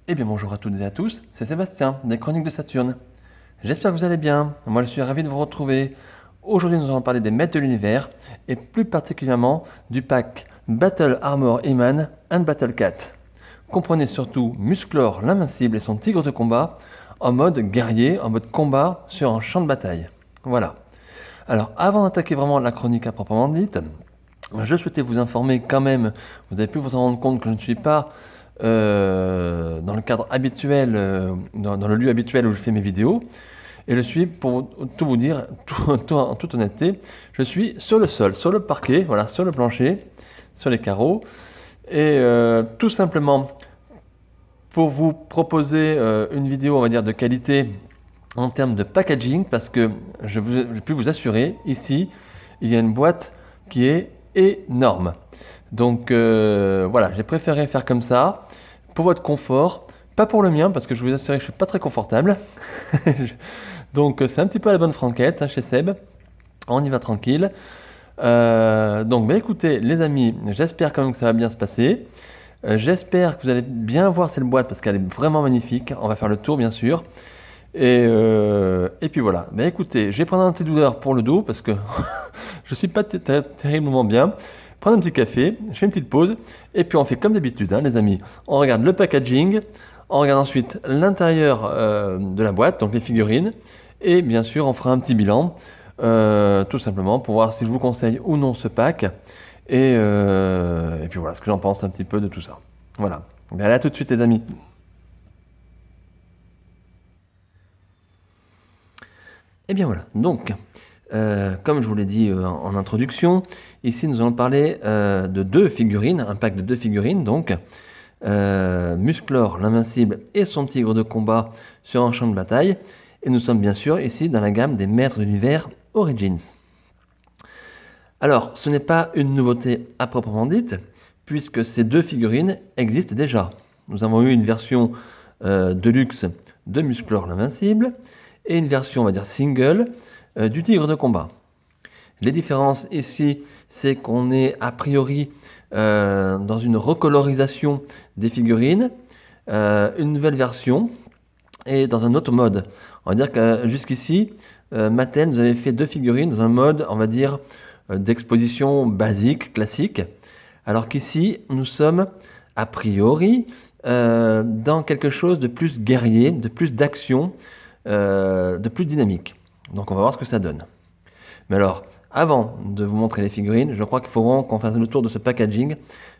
Eh bien bonjour à toutes et à tous, c'est Sébastien des Chroniques de Saturne. J'espère que vous allez bien, moi je suis ravi de vous retrouver. Aujourd'hui nous allons parler des maîtres de l'univers et plus particulièrement du pack Battle Armor Eman and Battle Cat. Comprenez surtout Musclor l'invincible et son tigre de combat en mode guerrier, en mode combat sur un champ de bataille. Voilà. Alors avant d'attaquer vraiment la chronique à proprement dite, je souhaitais vous informer quand même, vous avez pu vous en rendre compte que je ne suis pas dans le cadre habituel, dans le lieu habituel où je fais mes vidéos. Et je suis, pour tout vous dire, en toute honnêteté, je suis sur le sol, sur le parquet, voilà, sur le plancher, sur les carreaux. Et tout simplement, pour vous proposer une vidéo, on va dire, de qualité en termes de packaging, parce que je peux vous assurer, ici, il y a une boîte qui est énorme. Donc voilà, j'ai préféré faire comme ça, pour votre confort, pas pour le mien, parce que je vous assure que je suis pas très confortable. Donc c'est un petit peu à la bonne franquette hein, chez Seb, on y va tranquille. Donc bah, écoutez les amis, j'espère quand même que ça va bien se passer. J'espère que vous allez bien voir cette boîte, parce qu'elle est vraiment magnifique. On va faire le tour bien sûr. Et puis voilà, bah écoutez, je vais prendre un petit douleur pour le dos, parce que je suis pas terriblement bien. Prendre un petit café, je fais une petite pause, et puis on fait comme d'habitude, hein, les amis. On regarde le packaging, on regarde ensuite l'intérieur de la boîte, donc les figurines, et bien sûr on fera un petit bilan, tout simplement pour voir si je vous conseille ou non ce pack, et puis voilà ce que j'en pense un petit peu de tout ça. Voilà, bien allez à tout de suite les amis. Et bien voilà, donc comme je vous l'ai dit en introduction, ici nous allons parler de deux figurines, un pack de deux figurines, donc Musclor l'invincible et son tigre de combat sur un champ de bataille. Et nous sommes bien sûr ici dans la gamme des maîtres de l'univers Origins. Alors, ce n'est pas une nouveauté à proprement dite, puisque ces deux figurines existent déjà. Nous avons eu une version deluxe de Musclor l'invincible et une version, on va dire, single du tigre de combat. Les différences ici, c'est qu'on est a priori dans une recolorisation des figurines, une nouvelle version et dans un autre mode. On va dire que jusqu'ici, Mattel nous avait fait deux figurines dans un mode, on va dire, d'exposition basique, classique, alors qu'ici, nous sommes a priori dans quelque chose de plus guerrier, de plus d'action, de plus dynamique. Donc on va voir ce que ça donne. Mais alors, avant de vous montrer les figurines, je crois qu'il faut vraiment qu'on fasse le tour de ce packaging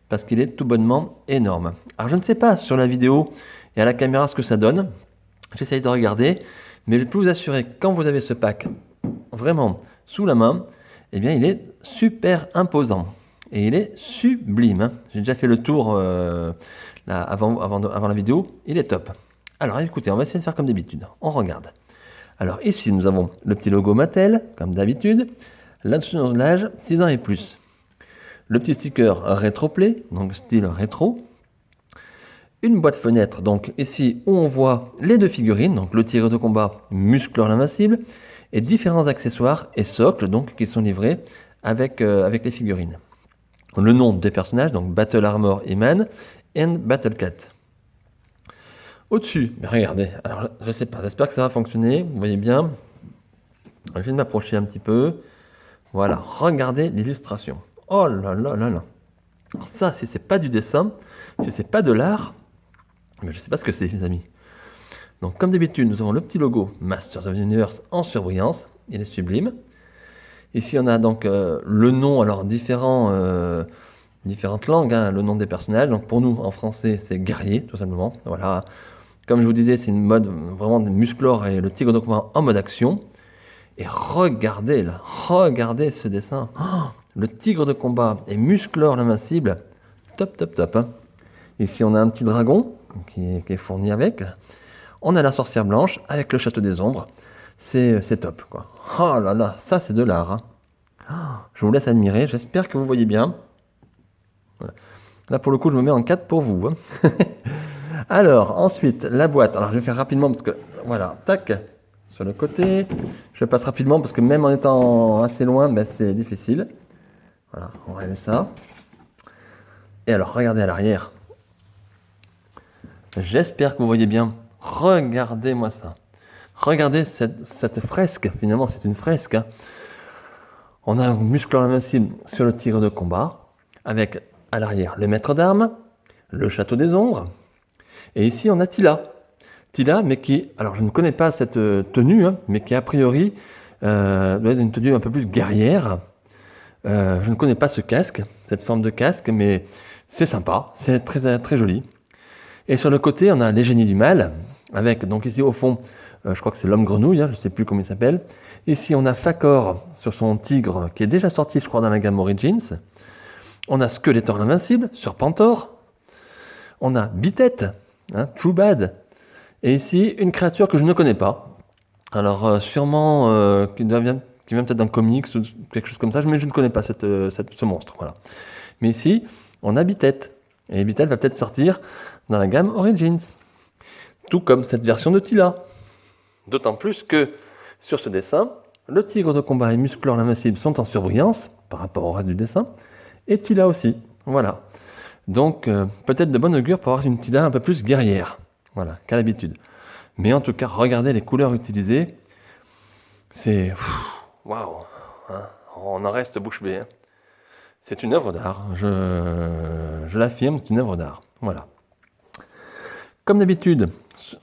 parce qu'il est tout bonnement énorme. Alors je ne sais pas sur la vidéo et à la caméra ce que ça donne. J'essaye de regarder, mais je peux vous assurer que quand vous avez ce pack vraiment sous la main, eh bien il est super imposant et il est sublime. Hein. J'ai déjà fait le tour là, avant la vidéo, il est top. Alors écoutez, on va essayer de faire comme d'habitude. On regarde. Alors ici, nous avons le petit logo Mattel, comme d'habitude. Là-dessus, l'âge, 6 ans et plus. Le petit sticker rétroplay, donc style rétro. Une boîte fenêtre, donc ici où on voit les deux figurines, donc le tigre de combat, Musclor l'invincible, et différents accessoires et socles donc qui sont livrés avec les figurines. Le nom des personnages, donc Battle Armor Eman and Battle Cat. Au-dessus, regardez, alors je sais pas, j'espère que ça va fonctionner, vous voyez bien. Je vais m'approcher un petit peu. Voilà, regardez l'illustration. Oh là là là là. Alors ça, si c'est pas du dessin, si c'est pas de l'art, mais je sais pas ce que c'est les amis. Donc comme d'habitude, nous avons le petit logo Masters of the Universe en surbrillance, il est sublime. Ici on a donc le nom, alors différentes langues, hein, le nom des personnages. Donc pour nous en français c'est guerrier tout simplement. Voilà. Comme je vous disais, c'est une mode vraiment de Musclor et le tigre de combat en mode action. Et regardez là, regardez ce dessin. Oh, le tigre de combat et Musclor l'invincible. Top, top, top. Hein. Ici, on a un petit dragon qui est fourni avec. On a la sorcière blanche avec le château des ombres. C'est top, quoi. Oh là là, ça c'est de l'art. Hein. Oh, je vous laisse admirer. J'espère que vous voyez bien. Voilà. Là, pour le coup, je me mets en 4 pour vous. Hein. Alors, ensuite, la boîte. Alors, je vais faire rapidement parce que, voilà, tac, sur le côté. Je passe rapidement parce que même en étant assez loin, ben, c'est difficile. Voilà, on va regarder ça. Et alors, regardez à l'arrière. J'espère que vous voyez bien. Regardez-moi ça. Regardez cette fresque. Finalement, c'est une fresque, hein. On a un musclore invincible sur le tigre de combat, avec à l'arrière le maître d'armes, le château des ombres. Et ici, on a Tila. Tila, mais qui, alors je ne connais pas cette tenue, hein, mais qui a priori doit être une tenue un peu plus guerrière. Je ne connais pas ce casque, cette forme de casque, mais c'est sympa, c'est très, très joli. Et sur le côté, on a les génies du mal, avec donc ici au fond, je crois que c'est l'homme grenouille, hein, je ne sais plus comment il s'appelle. Ici, on a Fakor sur son tigre, qui est déjà sorti, je crois, dans la gamme Origins. On a Skeletor l'invincible sur Pantor. On a Bitet, hein, True Bad. Et ici, une créature que je ne connais pas. Alors, sûrement qui vient peut-être d'un comics ou quelque chose comme ça, mais je ne connais pas ce monstre. Voilà. Mais ici, on a Bitet. Et Bitet va peut-être sortir dans la gamme Origins. Tout comme cette version de Tila. D'autant plus que sur ce dessin, le tigre de combat et Musclor l'invincible sont en surbrillance par rapport au reste du dessin. Et Tila aussi. Voilà. Donc, peut-être de bon augure pour avoir une Tila un peu plus guerrière. Voilà, qu'à l'habitude. Mais en tout cas, regardez les couleurs utilisées. C'est... Waouh, hein, on en reste bouche bée. Hein. C'est une œuvre d'art. Je l'affirme, c'est une œuvre d'art. Voilà. Comme d'habitude,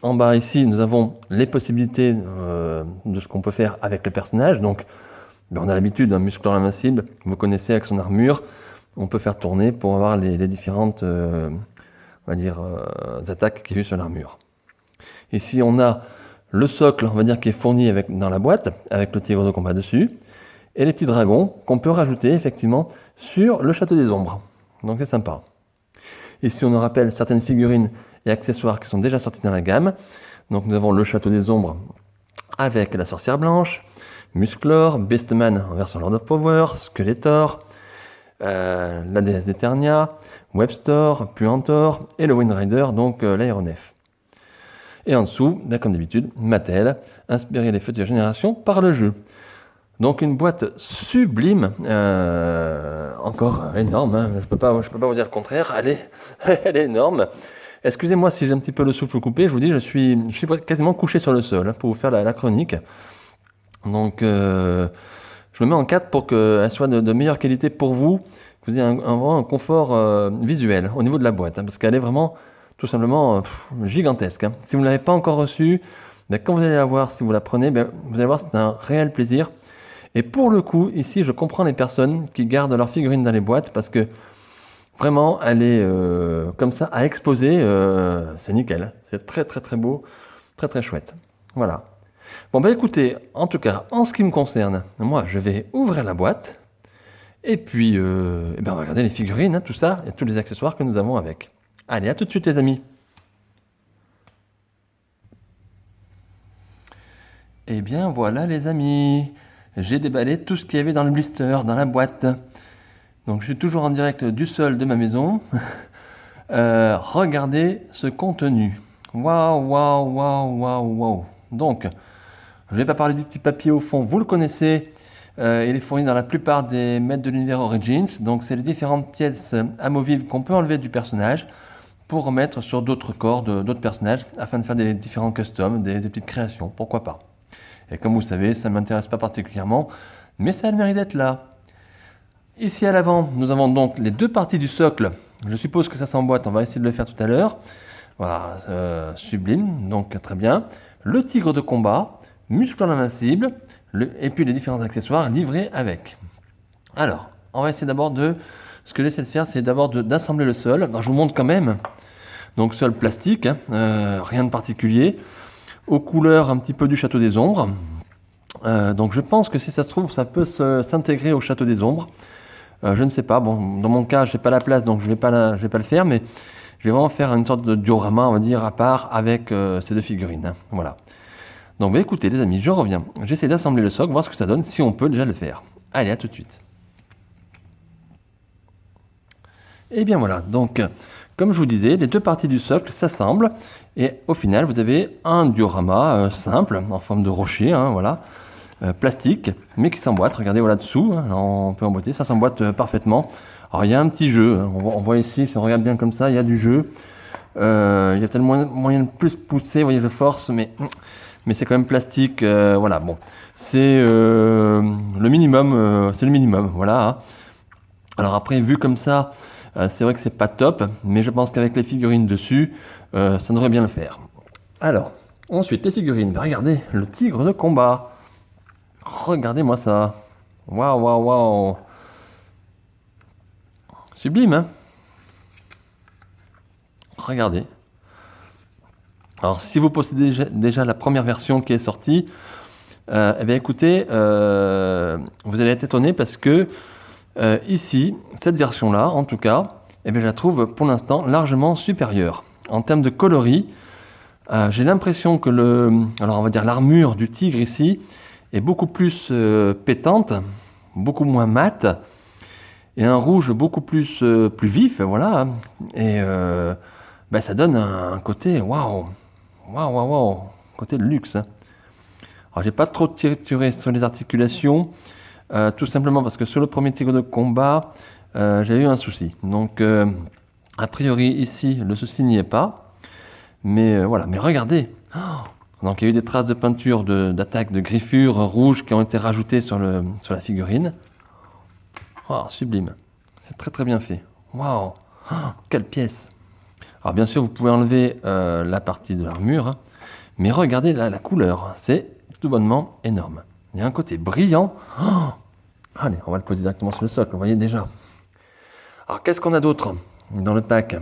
en bas ici, nous avons les possibilités de ce qu'on peut faire avec le personnage. Donc, on a l'habitude d'un Musclor invincible. Vous connaissez avec son armure. On peut faire tourner pour avoir les différentes attaques qu'il y a eu sur l'armure. Ici, on a le socle, on va dire, qui est fourni dans la boîte, avec le tigre de combat dessus, et les petits dragons qu'on peut rajouter effectivement sur le château des ombres. Donc c'est sympa. Ici, on nous rappelle certaines figurines et accessoires qui sont déjà sortis dans la gamme. Donc nous avons le château des ombres avec la sorcière blanche, Musclor, Beastman en version Lord of Power, Skeletor, la déesse d'Eternia, Webstor, Puantor et le Wind Rider, donc l'aéronef. Et en dessous, comme d'habitude, Mattel, inspiré les futures générations par le jeu. Donc une boîte sublime, encore énorme, hein, je peux pas vous dire le contraire, elle est énorme. Excusez-moi si j'ai un petit peu le souffle coupé, je vous dis, je suis quasiment couché sur le sol hein, pour vous faire la chronique. Donc je me mets en 4 pour qu'elle soit de meilleure qualité pour vous, que vous ayez vraiment un confort visuel au niveau de la boîte, hein, parce qu'elle est vraiment tout simplement gigantesque. Hein. Si vous ne l'avez pas encore reçue, quand vous allez la voir, si vous la prenez, vous allez voir, c'est un réel plaisir. Et pour le coup, ici, je comprends les personnes qui gardent leurs figurines dans les boîtes, parce que vraiment, elle est comme ça, à exposer, c'est nickel. C'est très très très beau, très très chouette. Voilà. Bon écoutez, en tout cas, en ce qui me concerne, moi je vais ouvrir la boîte et puis on va regarder les figurines, hein, tout ça, et tous les accessoires que nous avons avec. Allez, à tout de suite les amis. Et bien voilà les amis, j'ai déballé tout ce qu'il y avait dans le blister, dans la boîte. Donc je suis toujours en direct du sol de ma maison. Regardez ce contenu. Waouh, waouh, waouh, waouh, waouh. Donc, je ne vais pas parler du petit papier au fond, vous le connaissez, il est fourni dans la plupart des maîtres de l'univers Origins, donc c'est les différentes pièces amovibles qu'on peut enlever du personnage pour remettre sur d'autres corps d'autres personnages afin de faire des différents customs, des petites créations, pourquoi pas. Et comme vous savez, ça ne m'intéresse pas particulièrement, mais ça a le mérite d'être là. Ici à l'avant, nous avons donc les deux parties du socle, je suppose que ça s'emboîte, on va essayer de le faire tout à l'heure. Voilà, sublime, donc très bien. Le tigre de combat, Musclor l'invincible, et puis les différents accessoires livrés avec. Alors, on va essayer d'abord ce que j'essaie de faire, c'est d'abord d'assembler le sol. Alors, je vous montre quand même. Donc sol plastique, hein, rien de particulier, aux couleurs un petit peu du château des ombres. Donc je pense que si ça se trouve, ça peut s'intégrer au château des ombres. Je ne sais pas, bon, dans mon cas, je n'ai pas la place, donc je vais pas le faire, mais je vais vraiment faire une sorte de diorama, on va dire, à part avec ces deux figurines. Hein. Voilà. Donc écoutez les amis, je reviens. J'essaie d'assembler le socle, voir ce que ça donne, si on peut déjà le faire. Allez, à tout de suite. Et bien voilà, donc comme je vous disais, les deux parties du socle s'assemblent, et au final vous avez un diorama simple, en forme de rocher, hein, voilà, plastique, mais qui s'emboîte. Regardez, voilà dessous, hein, on peut emboîter, ça s'emboîte parfaitement. Alors il y a un petit jeu, hein, on voit ici, si on regarde bien comme ça, il y a du jeu. Il y a peut-être moyen de plus pousser, vous voyez, je force, mais c'est quand même plastique. Voilà, bon. C'est le minimum, voilà, hein. Alors après, vu comme ça, c'est vrai que c'est pas top, mais je pense qu'avec les figurines dessus, ça devrait bien le faire. Alors, ensuite, les figurines. Bah, regardez, le tigre de combat. Regardez-moi ça. Waouh, waouh, waouh. Sublime, hein? Regardez. Alors, si vous possédez déjà la première version qui est sortie, eh bien écoutez, vous allez être étonné parce que ici, cette version-là, en tout cas, eh bien, je la trouve pour l'instant largement supérieure. En termes de coloris, j'ai l'impression que alors on va dire l'armure du tigre ici est beaucoup plus pétante, beaucoup moins mate, et un rouge beaucoup plus vif, voilà. Et ben, ça donne un côté waouh, waouh, waouh, waouh, côté de luxe, hein. Alors j'ai pas trop tiré sur les articulations, tout simplement parce que sur le premier tigre de combat, j'ai eu un souci. Donc a priori ici, le souci n'y est pas. Mais voilà, mais regardez. Oh, donc il y a eu des traces de peinture, d'attaque, de griffures rouges qui ont été rajoutées sur la figurine. Oh, sublime. C'est très très bien fait. Waouh, oh, quelle pièce. Alors bien sûr, vous pouvez enlever la partie de l'armure, hein, mais regardez la couleur, c'est tout bonnement énorme. Il y a un côté brillant. Oh, allez, on va le poser directement sur le socle, vous voyez déjà. Alors qu'est-ce qu'on a d'autre dans le pack?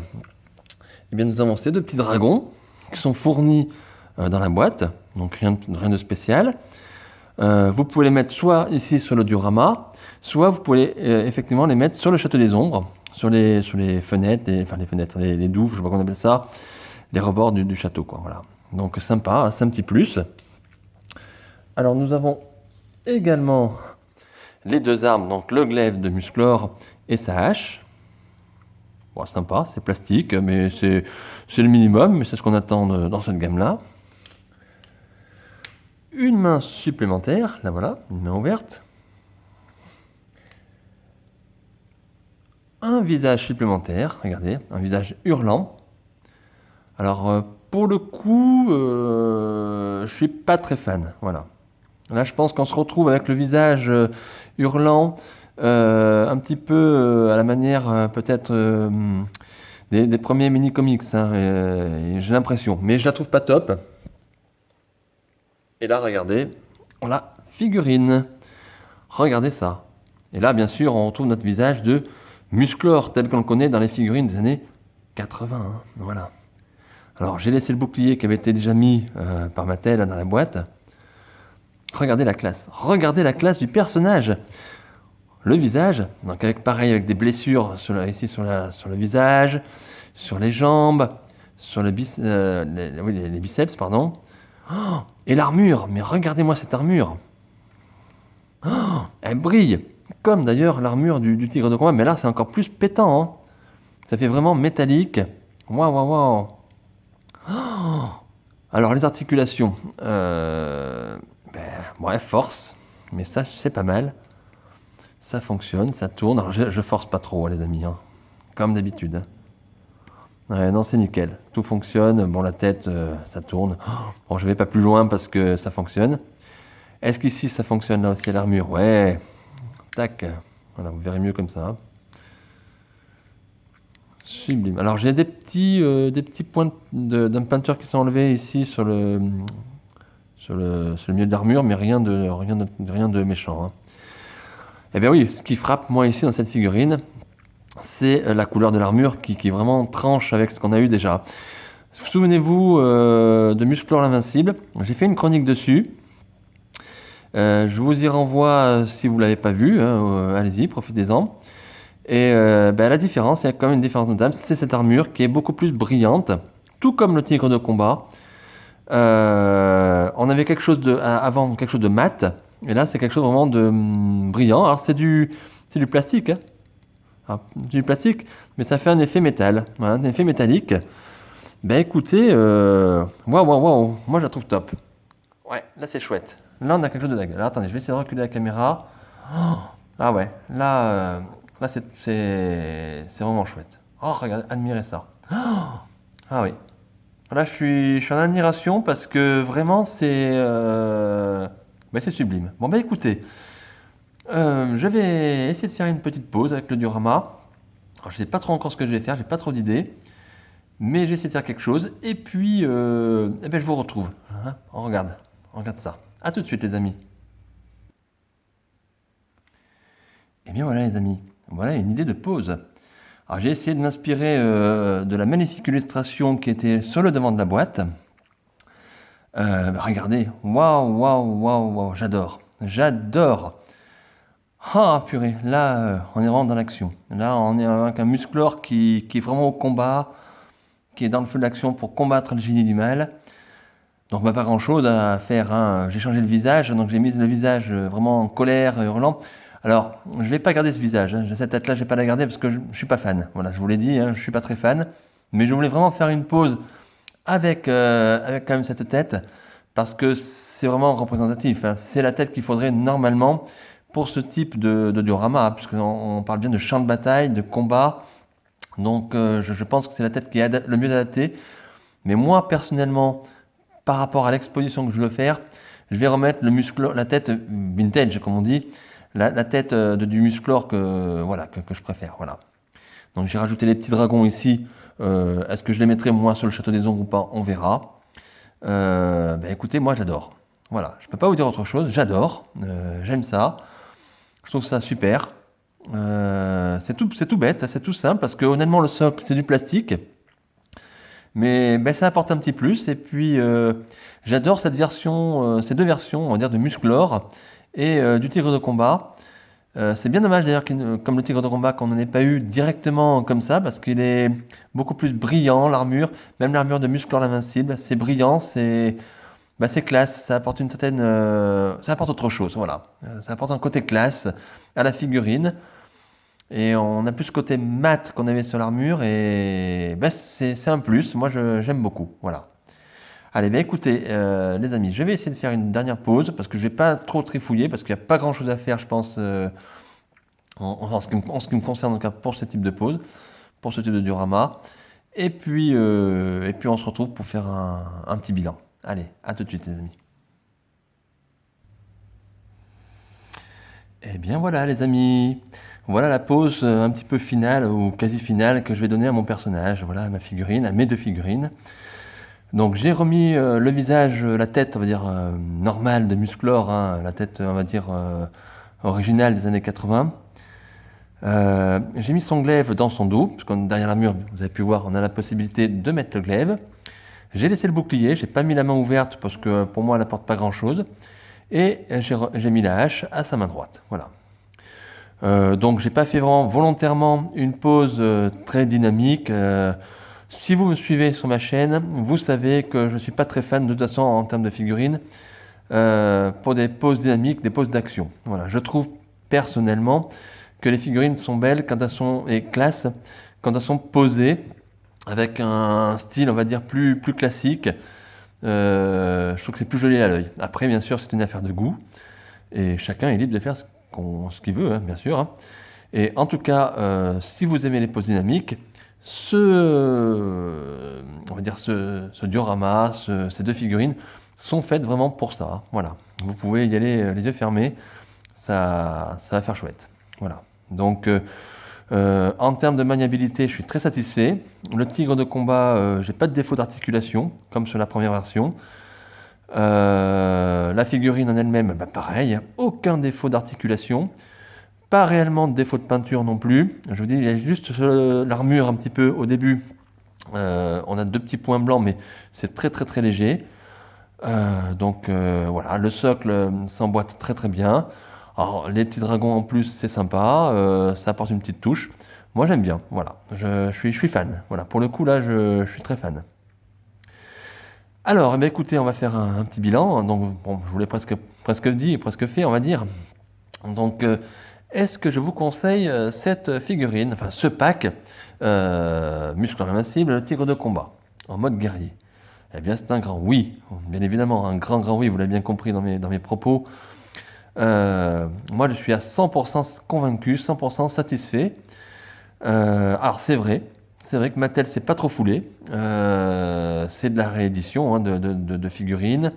Eh bien, nous avons ces deux petits dragons qui sont fournis dans la boîte, donc rien de spécial. Vous pouvez les mettre soit ici sur le diorama, soit vous pouvez effectivement les mettre sur le château des ombres, sur les fenêtres, les douves, je sais pas comment on appelle ça, les rebords du château, quoi. Voilà. Donc sympa, c'est un petit plus. Alors nous avons également les deux armes, donc le glaive de Musclor et sa hache. Bon, sympa, c'est plastique, mais c'est le minimum, mais c'est ce qu'on attend dans cette gamme-là. Une main supplémentaire, là voilà, une main ouverte. Un visage supplémentaire, regardez, un visage hurlant. Alors, pour le coup, je suis pas très fan, voilà. Là, je pense qu'on se retrouve avec le visage hurlant, un petit peu à la manière peut-être des premiers mini-comics, hein, j'ai l'impression. Mais je la trouve pas top. Et là, regardez, la figurine. Regardez ça. Et là, bien sûr, on retrouve notre visage de Musclor, tel qu'on le connaît dans les figurines des années 80. Hein, voilà. Alors, j'ai laissé le bouclier qui avait été déjà mis par Mattel dans la boîte. Regardez la classe. Regardez la classe du personnage. Le visage, donc pareil, avec des blessures ici sur le visage, sur les jambes, sur les biceps, pardon. Oh, et l'armure, mais regardez-moi cette armure. Oh, elle brille, comme d'ailleurs l'armure du tigre de combat, mais là c'est encore plus pétant, hein. Ça fait vraiment métallique. Waouh, waouh, waouh. Oh, alors les articulations, ouais, force, mais ça c'est pas mal. Ça fonctionne, ça tourne. Alors je force pas trop, les amis, hein, comme d'habitude, hein. Ouais, non, c'est nickel. Tout fonctionne. Bon, la tête, ça tourne. Bon, je vais pas plus loin parce que ça fonctionne. Est-ce qu'ici, ça fonctionne là aussi à l'armure? Ouais. Tac. Voilà, vous verrez mieux comme ça. Sublime. Alors, j'ai des petits points de peinture qui sont enlevés ici sur le milieu de l'armure, mais rien de méchant, hein. Eh bien oui, ce qui frappe moi ici dans cette figurine, c'est la couleur de l'armure qui vraiment tranche avec ce qu'on a eu déjà. Souvenez-vous de Musclor l'Invincible, j'ai fait une chronique dessus. Je vous y renvoie si vous ne l'avez pas vu, hein, allez-y, profitez-en. Et la différence, il y a quand même une différence notable, c'est cette armure qui est beaucoup plus brillante, tout comme le tigre de combat. On avait avant quelque chose de mat, et là c'est quelque chose vraiment de brillant. Alors c'est du plastique, hein. Alors, du plastique, mais ça fait un effet métal, voilà, un effet métallique. Ben écoutez, waouh, moi je la trouve top. Ouais, là c'est chouette. Là on a quelque chose de dingue. Alors attendez, je vais essayer de reculer la caméra. Oh, ah ouais, là c'est vraiment chouette. Oh, regardez, admirez ça. Oh, Ah oui. Là, je suis en admiration parce que vraiment, c'est sublime. Bon, bah écoutez, je vais essayer de faire une petite pause avec le diorama. Alors, je sais pas trop encore ce que je vais faire, j'ai pas trop d'idées, mais j'essaie de faire quelque chose. Et puis, eh ben, je vous retrouve. Hein, on regarde ça. À tout de suite, les amis. Eh bien voilà, les amis. Voilà une idée de pause. Alors, j'ai essayé de m'inspirer de la magnifique illustration qui était sur le devant de la boîte. Bah, regardez, waouh, waouh, waouh, waouh, j'adore, j'adore. Ah purée, là, on est vraiment dans l'action. Là, on est avec un musclore qui est vraiment au combat, qui est dans le feu de l'action pour combattre le génie du mal. Donc, bah, pas grand-chose à faire, hein. J'ai changé le visage, donc j'ai mis le visage vraiment en colère, hurlant. Alors, je vais pas garder ce visage, hein. Cette tête-là, je vais pas la garder parce que je suis pas fan. Voilà, je vous l'ai dit, hein, je suis pas très fan. Mais je voulais vraiment faire une pause avec quand même cette tête, parce que c'est vraiment représentatif, hein. C'est la tête qu'il faudrait normalement pour ce type de diorama, hein, puisqu'on on parle bien de champ de bataille, de combat. Donc je pense que c'est la tête qui est le mieux adaptée. Mais moi, personnellement, par rapport à l'exposition que je veux faire, je vais remettre la tête vintage, comme on dit, la tête du musclore voilà, que je préfère. Voilà. Donc j'ai rajouté les petits dragons ici. Est-ce que je les mettrai moi sur le château des ombres ou pas? On verra. Bah, écoutez, moi j'adore. Voilà, je peux pas vous dire autre chose. J'adore. J'aime ça. Je trouve ça super. C'est tout bête, c'est tout simple parce que honnêtement le socle c'est du plastique, mais ben, ça apporte un petit plus. Et puis j'adore cette version, ces deux versions, on va dire de Musclor et du Tigre de combat. C'est bien dommage d'ailleurs, comme le Tigre de combat, qu'on n'en ait pas eu directement comme ça, parce qu'il est beaucoup plus brillant, l'armure, même l'armure de Musclor l'Invincible, c'est brillant, c'est classe, ça apporte une certaine, ça apporte autre chose, voilà. Ça apporte un côté classe à la figurine, et on a plus ce côté mat qu'on avait sur l'armure, et ben, c'est un plus, moi j'aime beaucoup, voilà. Allez, ben écoutez, les amis, je vais essayer de faire une dernière pause, parce que je vais pas trop trifouiller, parce qu'il n'y a pas grand chose à faire, je pense, en ce qui me concerne, en tout cas pour ce type de pause, pour ce type de diorama. Et puis on se retrouve pour faire un petit bilan. Allez, à tout de suite les amis. Eh bien voilà les amis, voilà la pause un petit peu finale ou quasi finale que je vais donner à mon personnage, voilà à ma figurine, à mes deux figurines. Donc j'ai remis le visage, la tête on va dire normale de Musclor, hein, la tête on va dire originale des années 80. J'ai mis son glaive dans son dos, parce que derrière la mur, vous avez pu voir, on a la possibilité de mettre le glaive. J'ai laissé le bouclier, j'ai pas mis la main ouverte parce que pour moi elle n'apporte pas grand chose. Et j'ai mis la hache à sa main droite. Voilà. Donc j'ai pas fait vraiment volontairement une pose très dynamique. Si vous me suivez sur ma chaîne, vous savez que je suis pas très fan de toute façon en termes de figurines pour des poses dynamiques, des poses d'action. Voilà. Je trouve personnellement que les figurines sont belles quand elles sont et classe quand elles sont posées avec un style on va dire plus classique. Je trouve que c'est plus joli à l'œil. Après bien sûr c'est une affaire de goût et chacun est libre de faire ce qu'il veut, hein, bien sûr, hein. Et en tout cas si vous aimez les poses dynamiques, on va dire ce diorama, ces deux figurines sont faites vraiment pour ça, hein. Voilà, vous pouvez y aller les yeux fermés, ça va faire chouette. Voilà. Donc, en termes de maniabilité, je suis très satisfait. Le tigre de combat, j'ai pas de défaut d'articulation, comme sur la première version. La figurine en elle-même, bah, pareil, aucun défaut d'articulation. Pas réellement de défaut de peinture non plus. Je vous dis, il y a juste l'armure un petit peu au début. On a deux petits points blancs, mais c'est très très très léger. Donc voilà, le socle s'emboîte très très bien. Alors, les petits dragons en plus, c'est sympa, ça apporte une petite touche. Moi, j'aime bien, voilà. Je suis fan. Voilà, pour le coup, là, je suis très fan. Alors, eh bien, écoutez, on va faire un petit bilan. Donc, bon, je vous l'ai presque dit, presque fait, on va dire. Donc, est-ce que je vous conseille cette figurine, enfin ce pack, Muscle Invincible, le tigre de combat, en mode guerrier? Eh bien, c'est un grand oui, bien évidemment, un grand oui, vous l'avez bien compris dans mes propos. Moi, je suis à 100% convaincu, 100% satisfait. Alors, c'est vrai, C'est vrai que Mattel s'est pas trop foulé. C'est de la réédition hein, de figurines,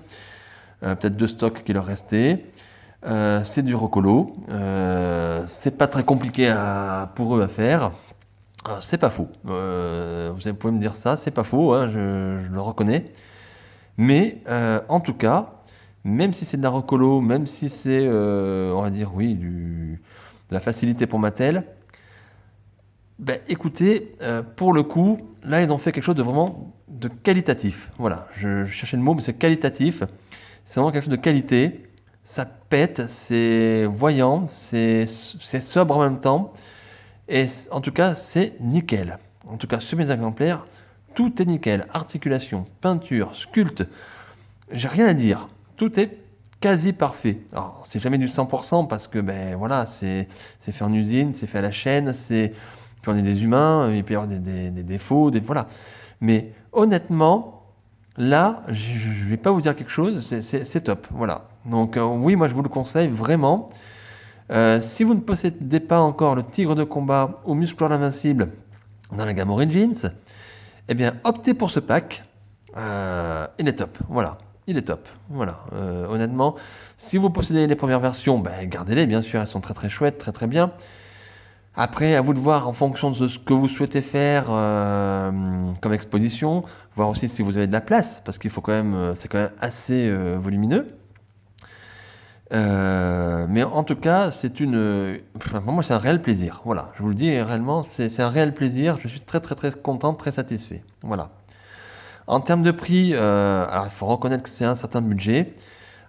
peut-être de stock qui leur restait. C'est du Rocolo. C'est pas très compliqué pour eux à faire. C'est pas faux. Vous pouvez me dire ça, c'est pas faux, hein, je le reconnais. Mais en tout cas, même si c'est de la Rocolo, même si c'est, on va dire, oui, de la facilité pour Mattel, ben, écoutez, pour le coup, là, ils ont fait quelque chose de vraiment de qualitatif. Voilà, je cherchais le mot, mais c'est qualitatif. C'est vraiment quelque chose de qualité. Ça pète, c'est voyant, c'est sobre en même temps. Et en tout cas, c'est nickel. En tout cas, sur mes exemplaires, tout est nickel. Articulation, peinture, sculpte, j'ai rien à dire. Tout est quasi parfait. Alors, c'est jamais du 100% parce que, ben voilà, c'est fait en usine, c'est fait à la chaîne, puis on est des humains, il peut y avoir des défauts, voilà. Mais honnêtement, là, je ne vais pas vous dire quelque chose, c'est top. Voilà. Donc, oui, moi, je vous le conseille vraiment. Si vous ne possédez pas encore le Tigre de combat ou Musclor l'Invincible dans la gamme Origins, eh bien, optez pour ce pack. Il est top. Voilà. Il est top. Voilà. Honnêtement, si vous possédez les premières versions, ben, gardez-les, bien sûr. Elles sont très très chouettes, très très bien. Après, à vous de voir en fonction de ce que vous souhaitez faire comme exposition, voir aussi si vous avez de la place, parce qu'il faut quand même, c'est quand même assez volumineux. Mais en tout cas, pour moi, c'est un réel plaisir. Voilà, je vous le dis, réellement, c'est un réel plaisir. Je suis très, très, très content, très satisfait. Voilà. En termes de prix, alors il faut reconnaître que c'est un certain budget.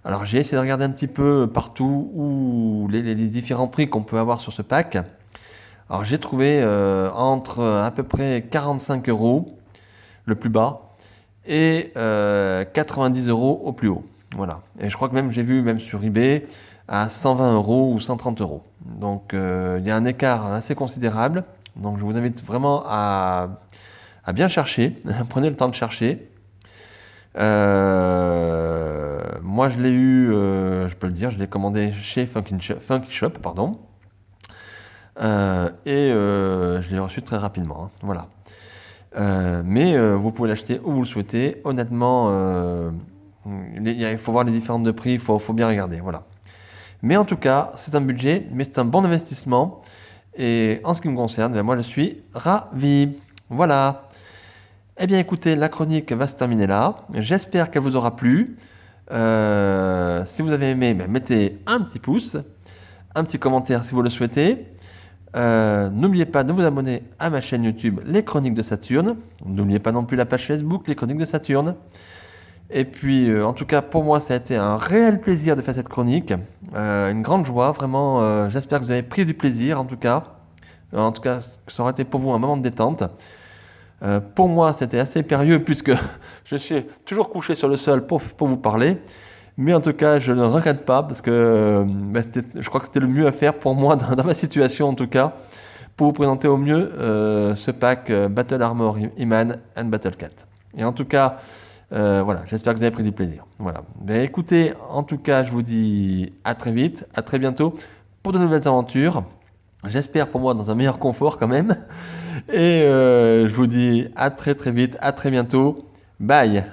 Alors j'ai essayé de regarder un petit peu partout où les différents prix qu'on peut avoir sur ce pack. Alors j'ai trouvé entre à peu près 45 euros le plus bas et 90 euros au plus haut. Voilà. Et je crois que même j'ai vu même sur eBay à 120 euros ou 130 euros. Donc il y a un écart assez considérable. Donc je vous invite vraiment à bien chercher. Prenez le temps de chercher. Moi je l'ai eu, je peux le dire, je l'ai commandé chez Funky Shop, pardon. Je l'ai reçu très rapidement. Hein. Voilà. Mais vous pouvez l'acheter où vous le souhaitez. Honnêtement, il faut voir les différentes de prix, il faut bien regarder. Voilà. Mais en tout cas, c'est un budget, mais c'est un bon investissement. Et en ce qui me concerne, ben moi je suis ravi. Voilà. Eh bien écoutez, la chronique va se terminer là. J'espère qu'elle vous aura plu. Si vous avez aimé, ben, mettez un petit pouce, un petit commentaire si vous le souhaitez. N'oubliez pas de vous abonner à ma chaîne YouTube Les Chroniques de Saturne. N'oubliez pas non plus la page Facebook Les Chroniques de Saturne. Et puis, en tout cas, pour moi, ça a été un réel plaisir de faire cette chronique. Une grande joie, vraiment. J'espère que vous avez pris du plaisir, en tout cas. En tout cas, que ça aurait été pour vous un moment de détente. Pour moi, c'était assez périlleux puisque je suis toujours couché sur le sol pour vous parler. Mais en tout cas, je ne regrette pas parce que je crois que c'était le mieux à faire pour moi dans ma situation en tout cas, pour vous présenter au mieux ce pack Battle Armor He-Man and Battle Cat. Et en tout cas, voilà, j'espère que vous avez pris du plaisir. Voilà. Ben, écoutez, en tout cas, je vous dis à très vite, à très bientôt pour de nouvelles aventures. J'espère pour moi dans un meilleur confort quand même. Et je vous dis à très très vite, à très bientôt. Bye!